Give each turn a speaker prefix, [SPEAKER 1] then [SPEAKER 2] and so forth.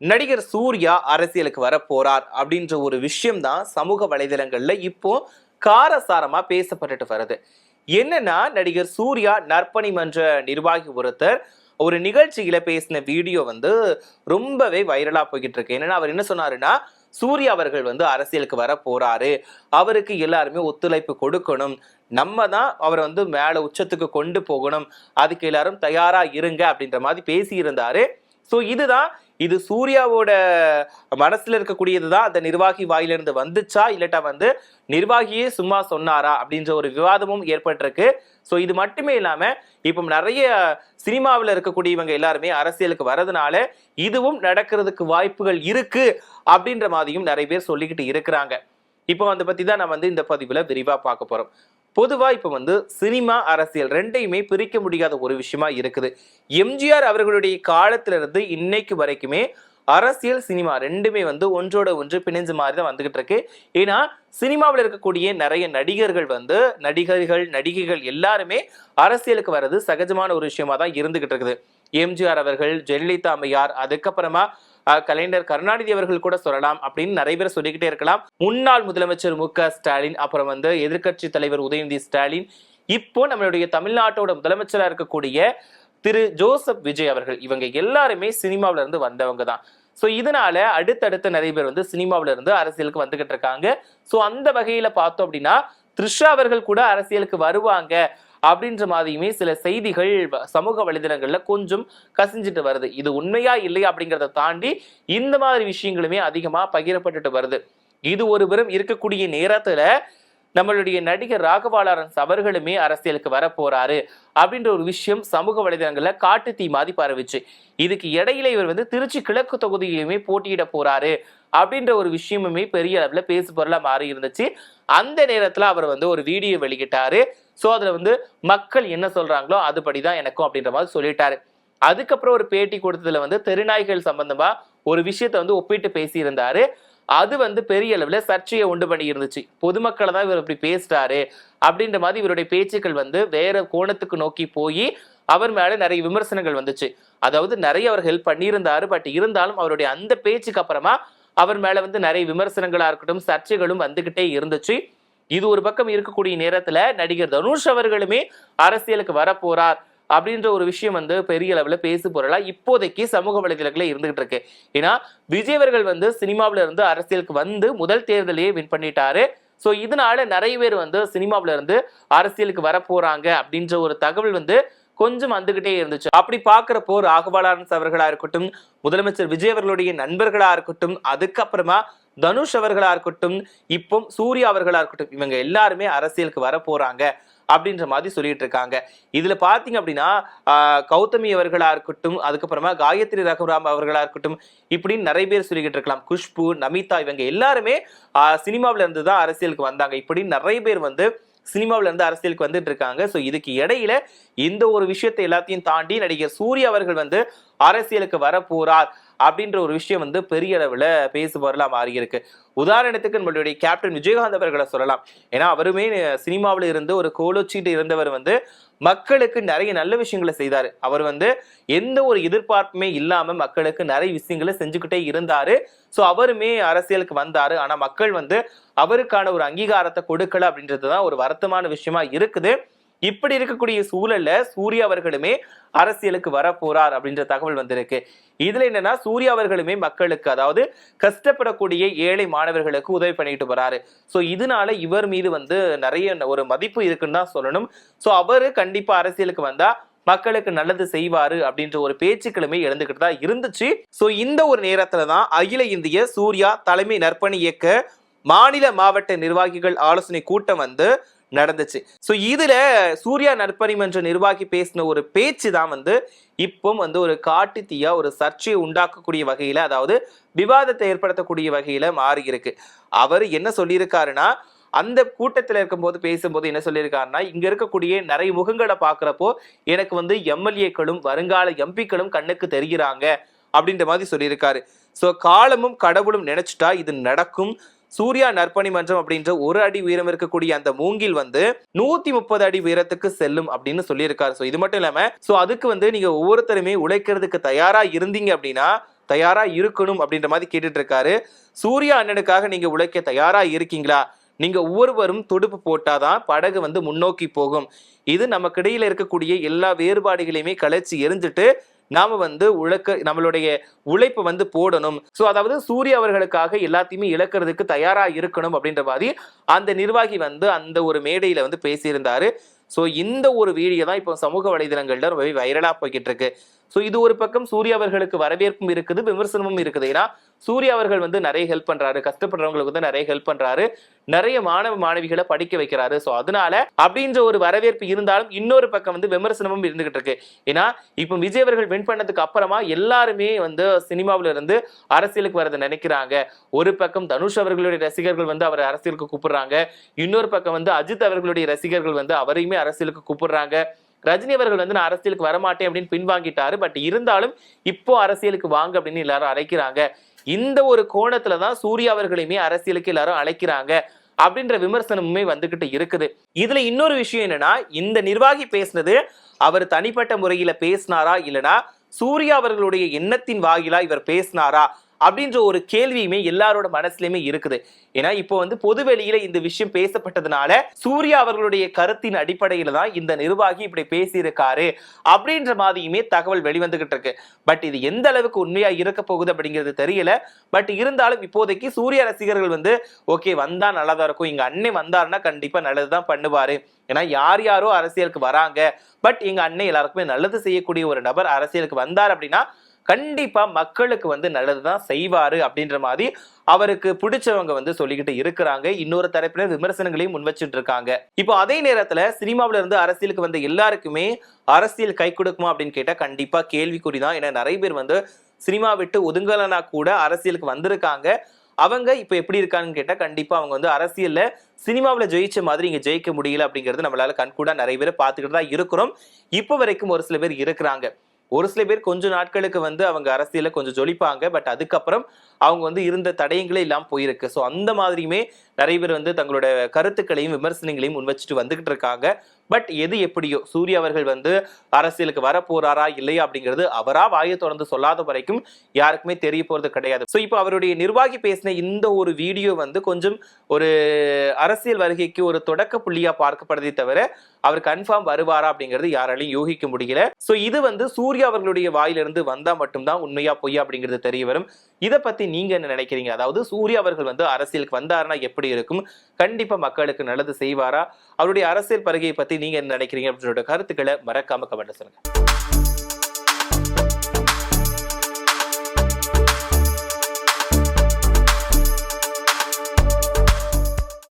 [SPEAKER 1] நடிகர் சூர்யா அரசியலுக்கு வர போறார் அப்படின்ற ஒரு விஷயம் தான் சமூக வலைதளங்கள்ல இப்போ காரசாரமா பேசப்பட்டுட்டு வருது. என்னன்னா, நடிகர் சூர்யா நற்பணி மன்ற நிர்வாகி ஒருத்தர் ஒரு நிகழ்ச்சியில பேசின வீடியோ ரொம்பவே வைரலா போய்கிட்டு இருக்கு. என்னன்னா, அவர் என்ன சொன்னாருன்னா, சூர்யா அவர்கள் அரசியலுக்கு வர போறாரு, அவருக்கு எல்லாருமே ஒத்துழைப்பு கொடுக்கணும், நம்ம தான் அவரை மேல உச்சத்துக்கு கொண்டு போகணும், அதுக்கு எல்லாரும் தயாரா இருங்க அப்படின்ற மாதிரி பேசி இருந்தாரு. ஸோ இது சூர்யாவோட மனசுல இருக்கக்கூடியதுதான் அந்த நிர்வாகி வாயிலிருந்து வந்துச்சா, இல்லட்டா நிர்வாகியே சும்மா சொன்னாரா அப்படின்ற ஒரு விவாதமும் ஏற்பட்டிருக்கு. ஸோ இது மட்டுமே இல்லாம இப்போ நிறைய சினிமாவில் இருக்கக்கூடியவங்க எல்லாருமே அரசியலுக்கு வரதுனால இதுவும் நடக்கிறதுக்கு வாய்ப்புகள் இருக்கு அப்படின்ற மாதிரியும் நிறைய பேர் சொல்லிக்கிட்டு இருக்கிறாங்க. இப்போ பத்தி தான் நான் இந்த பதிவுல விரிவா பார்க்க போறோம். பொதுவா இப்ப சினிமா அரசியல் ரெண்டையுமே பிரிக்க முடியாத ஒரு விஷயமா இருக்குது. எம்ஜிஆர் அவர்களுடைய காலத்துல இருந்து இன்னைக்கு வரைக்குமே அரசியல் சினிமா ரெண்டுமே ஒன்றோட ஒன்று பிணைஞ்ச மாதிரி தான் வந்துகிட்டு இருக்கு. ஏன்னா சினிமாவில் இருக்கக்கூடிய நிறைய நடிகர்கள் நடிகைகள் எல்லாருமே அரசியலுக்கு வர்றது சகஜமான ஒரு விஷயமா தான் இருந்துகிட்டு இருக்குது. எம்ஜிஆர் அவர்கள், ஜெயலலிதா அம்மையார், அதுக்கப்புறமா கலைஞர் கருணாநிதி அவர்கள் கூட சொல்லலாம் அப்படின்னு நிறைய பேர் சொல்லிக்கிட்டே இருக்கலாம். முன்னாள் முதலமைச்சர் மு.க. ஸ்டாலின், அப்புறம் எதிர்கட்சி தலைவர் உதயநிதி ஸ்டாலின், இப்போ நம்மளுடைய தமிழ்நாட்டோட முதலமைச்சரா இருக்கக்கூடிய திரு ஜோசப் விஜய் அவர்கள், இவங்க எல்லாருமே சினிமாவில இருந்து வந்தவங்க தான். ஸோ இதனால அடுத்தடுத்த நிறைய பேர் சினிமாவில இருந்து அரசியலுக்கு வந்துகிட்டு இருக்காங்க. ஸோ அந்த வகையில பார்த்தோம் அப்படின்னா த்ரிஷா அவர்கள் கூட அரசியலுக்கு வருவாங்க அப்படின்ற மாதிரியுமே சில செய்திகள் சமூக வலைதளங்கள்ல கொஞ்சம் கசிஞ்சிட்டு வருது. இது உண்மையா இல்லையா அப்படிங்கிறத தாண்டி இந்த மாதிரி விஷயங்களுமே அதிகமா பகிரப்பட்டுட்டு வருது. இது ஒருபுறம் இருக்கக்கூடிய நேரத்துல நம்மளுடைய நடிகர் ராகவா லாரன்ஸ் அவர்களுமே அரசியலுக்கு வர போறாரு அப்படின்ற ஒரு விஷயம் சமூக வலைதளங்கள்ல காட்டு தீ மாதிரி பரவிச்சு. இதுக்கு இடையில இவர் திருச்சி கிழக்கு தொகுதியிலுமே போட்டியிட போறாரு அப்படின்ற ஒரு விஷயமுமே பெரிய அளவுல பேசு பொருளா மாறி இருந்துச்சு. அந்த நேரத்துல அவர் ஒரு வீடியோ வெளியிட்டாரு. சோ அதுல மக்கள் என்ன சொல்றாங்களோ அதுபடிதான் எனக்கும் அப்படின்ற மாதிரி சொல்லிட்டாரு. அதுக்கப்புறம் ஒரு பேட்டி கொடுத்ததுல தெருநாய்கள் சம்பந்தமா ஒரு விஷயத்த ஒப்பிட்டு பேசி இருந்தாரு. அது பெரிய அளவுல சர்ச்சையை உண்டு பண்ணி இருந்துச்சு. பொதுமக்களை தான் இவர் இப்படி பேசுறாரு அப்படின்ற மாதிரி இவருடைய பேச்சுக்கள் வேற கோணத்துக்கு நோக்கி போய் அவர் மேல நிறைய விமர்சனங்கள் வந்துச்சு. அதாவது நிறைய அவர் ஹெல்ப் பண்ணியிருந்தாரு, பட் இருந்தாலும் அவருடைய அந்த பேச்சுக்கு அப்புறமா அவர் மேல நிறைய விமர்சனங்களா இருக்கட்டும், சர்ச்சைகளும் வந்துகிட்டே இருந்துச்சு. இது ஒரு பக்கம் இருக்கக்கூடிய நேரத்துல நடிகர் தனுஷ் அவர்களுமே அரசியலுக்கு வர போறார் அப்படின்ற ஒரு விஷயம் பெரிய அளவுல பேசு பொருளா இப்போதைக்கு சமூக வலைதளங்கள இருந்துகிட்டு இருக்கு. ஏன்னா விஜய் அவர்கள் சினிமாவில இருந்து அரசியலுக்கு முதல் தேர்தலையே வின் பண்ணிட்டாரு. சோ இதனால நிறைய பேர் சினிமாவில இருந்து அரசியலுக்கு வர போறாங்க அப்படின்ற ஒரு தகவல் கொஞ்சம் வந்துகிட்டே இருந்துச்சு. அப்படி பாக்குறப்போ ராகவா லாரன்ஸ் அவர்களா இருக்கட்டும், முதலமைச்சர் விஜய் அவர்களுடைய நண்பர்களா இருக்கட்டும், அதுக்கப்புறமா தனுஷ் அவர்களா இருக்கட்டும், இப்போ சூர்யா அவர்களா இருக்கட்டும், இவங்க எல்லாருமே அரசியலுக்கு வர போறாங்க அப்படின்ற மாதிரி சொல்லிட்டு இருக்காங்க. இதுல பாத்தீங்க அப்படின்னா கௌதமி அவர்களா இருக்கட்டும், அதுக்கப்புறமா காயத்ரி ரகுராம் அவர்களா இருக்கட்டும், இப்படின்னு நிறைய பேர் சொல்லிக்கிட்டு இருக்கலாம். குஷ்பு, நமிதா, இவங்க எல்லாருமே சினிமாவில இருந்து தான் அரசியலுக்கு வந்தாங்க. இப்படி நிறைய பேர் சினிமாவில இருந்து அரசியலுக்கு வந்துட்டு இருக்காங்க. சோ இதுக்கு இடையில இந்த ஒரு விஷயத்தை எல்லாத்தையும் தாண்டி நடிகர் சூர்யா அவர்கள் அரசியலுக்கு வர போறார் அப்படின்ற ஒரு விஷயம் பெரிய அளவுல பேசு பொருளா மாறி இருக்கு. உதாரணத்துக்கு நம்மளுடைய கேப்டன் விஜயகாந்த் அவர்களை சொல்லலாம். ஏன்னா அவருமே சினிமாவில இருந்து ஒரு கோலோச்சிட்டு இருந்தவர் மக்களுக்கு நிறைய நல்ல விஷயங்களை செய்தாரு. அவர் எந்த ஒரு எதிர்பார்ப்புமே இல்லாம மக்களுக்கு நிறைய விஷயங்களை செஞ்சுக்கிட்டே இருந்தாரு. சோ அவருமே அரசியலுக்கு வந்தாரு. ஆனா மக்கள் அவருக்கான ஒரு அங்கீகாரத்தை கொடுக்கல அப்படின்றதுதான் ஒரு வருத்தமான விஷயமா இருக்குது. இப்படி இருக்கக்கூடிய சூழல்ல சூர்யா அவர்களுமே அரசியலுக்கு வர போறார் அப்படின்ற தகவல் வந்திருக்கு. இதுல என்னன்னா, சூர்யா அவர்களுமே மக்களுக்கு, அதாவது கஷ்டப்படக்கூடிய ஏழை மாணவர்களுக்கு உதவி பண்ணிட்டு வராரு. சோ இதனால இவர் மீது நிறைய ஒரு மதிப்பு இருக்குன்னு தான் சொல்லணும். சோ அவரு கண்டிப்பா அரசியலுக்கு வந்தா மக்களுக்கு நல்லது செய்வாரு அப்படின்ற ஒரு பேச்சுக்களுமே எழுந்துகிட்டு தான் இருந்துச்சு. சோ இந்த ஒரு நேரத்துலதான் அகில இந்திய சூர்யா தலைமை நற்பணி இயக்க மாநில மாவட்ட நிர்வாகிகள் ஆலோசனை கூட்டம் நடந்துச்சு. சோ இதுல சூர்யா நற்பணி மன்ற நிர்வாகி பேசின ஒரு பேச்சு தான் இப்போ ஒரு காட்டு தீயா ஒரு சர்ச்சையை உண்டாக்கக்கூடிய வகையில, அதாவது விவாதத்தை ஏற்படுத்தக்கூடிய வகையில மாறி இருக்கு. அவர் என்ன சொல்லியிருக்காருன்னா, அந்த கூட்டத்தில் இருக்கும்போது பேசும்போது என்ன சொல்லியிருக்காருன்னா, இங்க இருக்கக்கூடிய நிறைய முகங்களை பாக்குறப்போ எனக்கு எம்எல்ஏக்களும் வருங்கால எம்பிக்களும் கண்ணுக்கு தெரிகிறாங்க அப்படின்ற மாதிரி சொல்லியிருக்காரு. சோ காலமும் கடவுளும் நினைச்சிட்டா இது நடக்கும். சூர்யா நற்பணி மன்றம் அப்படின்ற 1 அடி உயரம் இருக்கக்கூடிய அந்த மூங்கில் 130 அடி உயரத்துக்கு செல்லும் அப்படின்னு சொல்லியிருக்காரு. சோ இது மட்டும் இல்லாம அதுக்கு நீங்க ஒவ்வொருத்தருமே உழைக்கிறதுக்கு தயாரா இருந்தீங்க அப்படின்னா தயாரா இருக்கணும் அப்படின்ற மாதிரி கேட்டுட்டு இருக்காரு. சூர்யா அண்ணனுக்காக நீங்க உழைக்க தயாரா இருக்கீங்களா? நீங்க ஒவ்வொருவரும் துடுப்பு போட்டாதான் படகு வந்து முன்னோக்கி போகும். இது நமக்கிடையில இருக்கக்கூடிய எல்லா வேறுபாடுகளையுமே கலைச்சி எரிஞ்சிட்டு நாம வந்து நம்மளுடைய உழைப்பு வந்து போடணும். சோ அதாவது சூர்யா அவர்களுக்காக எல்லாத்தையுமே இழக்கிறதுக்கு தயாரா இருக்கணும் அப்படின்ற மாதிரி அந்த நிர்வாகி வந்து அந்த ஒரு மேடையில வந்து பேசியிருந்தாரு. சோ இந்த ஒரு வீடியோ தான் இப்போ சமூக வலைதளங்கள்ல ரொம்ப வைரலா போய்கிட்டு இருக்கு. சோ இது ஒரு பக்கம் சூர்யா அவர்களுக்கு வரவேற்பும் இருக்குது, விமர்சனமும் இருக்குது. ஏன்னா சூர்யா அவர்கள் வந்து நிறைய ஹெல்ப் பண்றாரு, கஷ்டப்படுறவங்களுக்கு வந்து நிறைய ஹெல்ப் பண்றாரு, நிறைய மாணவ மாணவிகளை படிக்க வைக்கிறாரு. சோ அதனால அப்படின்ற ஒரு வரவேற்பு இருந்தாலும் இன்னொரு பக்கம் வந்து விமர்சனமும் இருந்துகிட்டு இருக்கு. ஏன்னா இப்ப விஜய் அவர்கள் வின் பண்ணதுக்கு அப்புறமா எல்லாருமே வந்து சினிமாவில இருந்து அரசியலுக்கு வரதை நினைக்கிறாங்க. ஒரு பக்கம் தனுஷ் அவர்களுடைய ரசிகர்கள் வந்து அவரை அரசியலுக்கு கூப்பிடுறாங்க, இன்னொரு பக்கம் வந்து அஜித் அவர்களுடைய ரசிகர்கள் வந்து அவரையுமே அரசியலுக்கு கூப்பிடுறாங்க. ரஜினி அவர்கள் வந்து நான் அரசியலுக்கு வரமாட்டேன் அப்படின்னு பின்வாங்கிட்டாரு. பட் இருந்தாலும் இப்போ அரசியலுக்கு வாங்க அப்படின்னு எல்லாரும் அழைக்கிறாங்க. இந்த ஒரு கோணத்துலதான் சூர்யா அவர்களையுமே அரசியலுக்கு எல்லாரும் அழைக்கிறாங்க அப்படின்ற விமர்சனமுமே வந்துகிட்டு இருக்குது. இதுல இன்னொரு விஷயம் என்னன்னா, இந்த நிர்வாகி பேசினது அவர் தனிப்பட்ட முறையில பேசினாரா இல்லனா சூர்யா அவர்களுடைய எண்ணத்தின் வாயிலா இவர் பேசினாரா அப்படின்ற ஒரு கேள்வியுமே எல்லாரோட மனசுலயுமே இருக்குது. ஏன்னா இப்போ வந்து பொதுவெளியில இந்த விஷயம் பேசப்பட்டதுனால சூர்யா அவர்களுடைய கருத்தின் அடிப்படையில தான் இந்த நிர்வாகி இப்படி பேசியிருக்காரு அப்படின்ற மாதிரியுமே தகவல் வெளிவந்துகிட்டு இருக்கு. பட் இது எந்த அளவுக்கு உண்மையா இருக்க போகுது அப்படிங்கிறது தெரியல. பட் இருந்தாலும் இப்போதைக்கு சூர்யா ரசிகர்கள் வந்து ஓகே வந்தா நல்லதா இருக்கும், எங்க அண்ணன் வந்தாருன்னா கண்டிப்பா நல்லதுதான் பண்ணுவாரு. ஏன்னா யார் யாரோ அரசியலுக்கு வராங்க, பட் எங்க அண்ணன் எல்லாருக்குமே நல்லது செய்யக்கூடிய ஒரு நபர் அரசியலுக்கு வந்தார் அப்படின்னா கண்டிப்பா மக்களுக்கு வந்து நல்லதுதான் செய்வாரு அப்படின்ற மாதிரி அவருக்கு பிடிச்சவங்க வந்து சொல்லிக்கிட்டு இருக்கிறாங்க. இன்னொரு தரப்பினர் விமர்சனங்களையும் முன் வச்சுட்டு இருக்காங்க. இப்போ அதே நேரத்துல சினிமாவில இருந்து அரசியலுக்கு வந்த எல்லாருக்குமே அரசியல் கை கொடுக்குமா அப்படின்னு கேட்டா கண்டிப்பா கேள்விக்குறிதான். ஏன்னா நிறைய பேர் வந்து சினிமா விட்டு ஒதுங்கலனா கூட அரசியலுக்கு வந்திருக்காங்க. அவங்க இப்ப எப்படி இருக்காங்கன்னு கேட்டா கண்டிப்பா அவங்க வந்து அரசியல்ல சினிமாவில ஜெயிச்ச மாதிரி இங்க ஜெயிக்க முடியல அப்படிங்கிறது நம்மளால கண்கூடா நிறைய பேரை பார்த்துக்கிட்டு தான் இருக்கிறோம். இப்ப வரைக்கும் ஒரு சில பேர் இருக்கிறாங்க. ஒரு சில பேர் கொஞ்ச நாட்களுக்கு வந்து அவங்க அரசியல கொஞ்சம் ஜொலிப்பாங்க. பட் அதுக்கப்புறம் அவங்க வந்து இருந்த தடயங்களே இல்லாம போயிருக்கு. ஸோ அந்த மாதிரியுமே நிறைய பேர் வந்து தங்களோட கருத்துக்களையும் விமர்சனங்களையும் முன் வச்சுட்டு வந்துகிட்டு இருக்காங்க. பட் எது எப்படியோ சூர்யா அவர்கள் வந்து அரசியலுக்கு வர போறாரா இல்லையா அப்படிங்கிறது அவரா வாயை தொடர்ந்து சொல்லாத வரைக்கும் யாருக்குமே தெரிய போறது கிடையாது. ஸோ இப்போ அவருடைய நிர்வாகி பேசின இந்த ஒரு வீடியோ வந்து கொஞ்சம் ஒரு அரசியல் வருகைக்கு ஒரு தொடக்க புள்ளியா பார்க்கப்படுறதை தவிர அவர் கன்ஃபார்ம் வருவாரா அப்படிங்கிறது யாராலையும் யோகிக்க முடியல. சோ இது வந்து சூர்யா அவர்களுடைய வாயிலிருந்து வந்தா மட்டும்தான் உண்மையா பொய்யா அப்படிங்கிறது தெரிய வரும். இதை பத்தி நீங்க என்ன நினைக்கிறீங்க? அதாவது சூர்யா அவர்கள் வந்து அரசியலுக்கு வந்தாருன்னா எப்படி இருக்கும்? கண்டிப்பா மக்களுக்கு நல்லது செய்வாரா? அவருடைய அரசியல் பருகையை பத்தி நீங்க என்ன நினைக்கிறீங்க அப்படின்ற கருத்துக்களை மறக்காம கமெண்ட் சொல்லுங்க.